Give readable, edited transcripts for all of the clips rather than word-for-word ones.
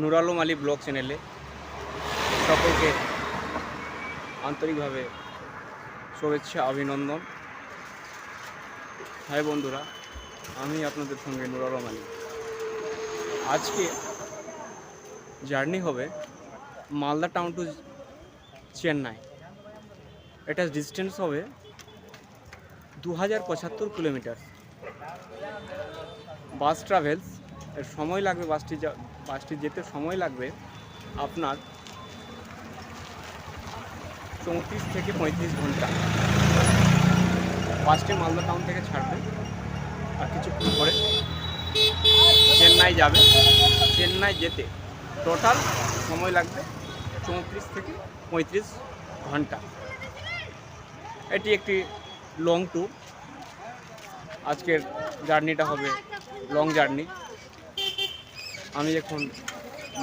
Nur Alam Ali blog চ্যানেলে সকলকে আন্তরিকভাবে শুভেচ্ছা অভিনন্দন। হাই বন্ধুরা, আমি আপনাদের সঙ্গে নুর আলম আলী। আজকে জার্নি হবে মালদা টাউন টু চেন্নাই। এটা ডিস্টেন্স হবে 2075 কিলোমিটার। বাস ট্রাভেলস এর সময় লাগবে, বাসটি যেতে সময় লাগবে আপনার 34 থেকে 35 ঘন্টা। বাসটি মালদা টাউন থেকে ছাড়বে আর কিছুক্ষণ পরে চেন্নাই যাবে। চেন্নাই যেতে টোটাল সময় লাগবে 34 থেকে 35 ঘন্টা। এটি একটি লং ট্যুর। আজকের জার্নিটা হবে লং জার্নি। আমি এখন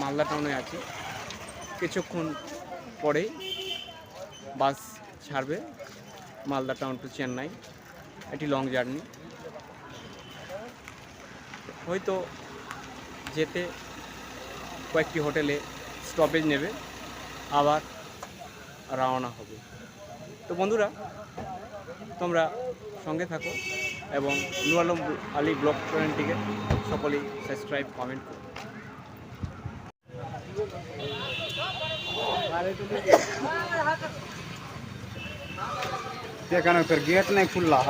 মালদা টাউনে আছি, কিছুক্ষণ পরেই বাস ছাড়বে মালদা টাউন টু চেন্নাই। এটি লং জার্নি। হয়তো যেতে কয়েকটি হোটেলে স্টপেজ নেবে, আবার রওনা হবে। তো বন্ধুরা, তোমরা সঙ্গে থাকো এবং নুর আলম আলী ব্লগ চ্যানেলটিকে সকলেই সাবস্ক্রাইব, কমেন্ট করো। देखा फिर गेट नहीं खुला।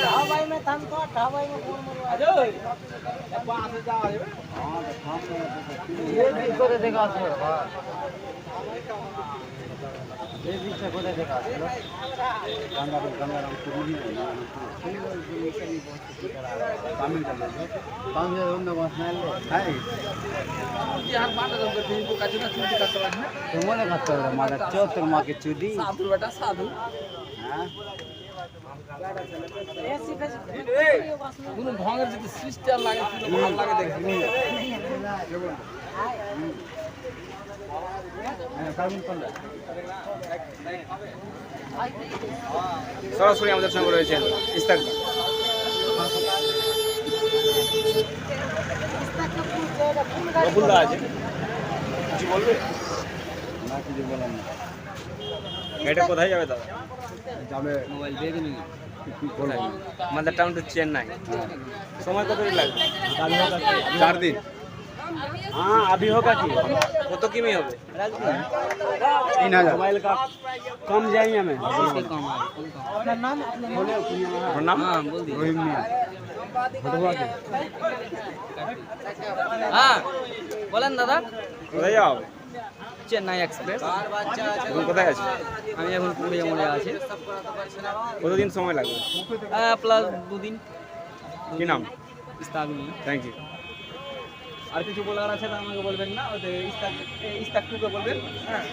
ढाबाई में थाम तो ढाबाई में कौन मरवा ये भी करे देखा से ये भी से करे देखा से गंगा राम पुरी तमिल का तमिल उन्हें बसने ले है यार बात कर तीन को काजू ना चूड़ी काटवा है तुमने काटवा है मारा चौथर मां के चूड़ी साधु बेटा साधु हां কোনো ঢঙের যদি সিস্টেম লাগে ভালো লাগে দেখি। সরাসরি আমাদের সঙ্গে রয়েছেন ইস্তাক। বকুলদা আছে, কিছু বলবে না? কিছু বলার না। এটা কোথায় যাবে দাদা? যাবে মোবাইল দিয়ে দিন মালদা টাউন টু চেন্নাই। সময় কত দিন লাগবে? 4 दिन। हाँ अभी होगा कि कत किमी হবে? 3000 मोबाइल का कम जाएंगे हमें। इसके कम है अपना नाम और नाम हां बोल दिए रोहित मिया फटवा के हां বলেন দাদা কোথায় যাও? চেন্নাই এক্সপ্রেস এখন কোথায় আছে? আমি এখন পুরিয়া মোড়ে আছি কতদিন সময় লাগবে? প্লাস 2 দিন কি নাম? ইস্তাক নিয়ে থ্যাংক ইউ। আর কিছু বলার আছে তো আমাকে বলবেন না, ওই ইস্তাক টুকে বলবেন। হ্যাঁ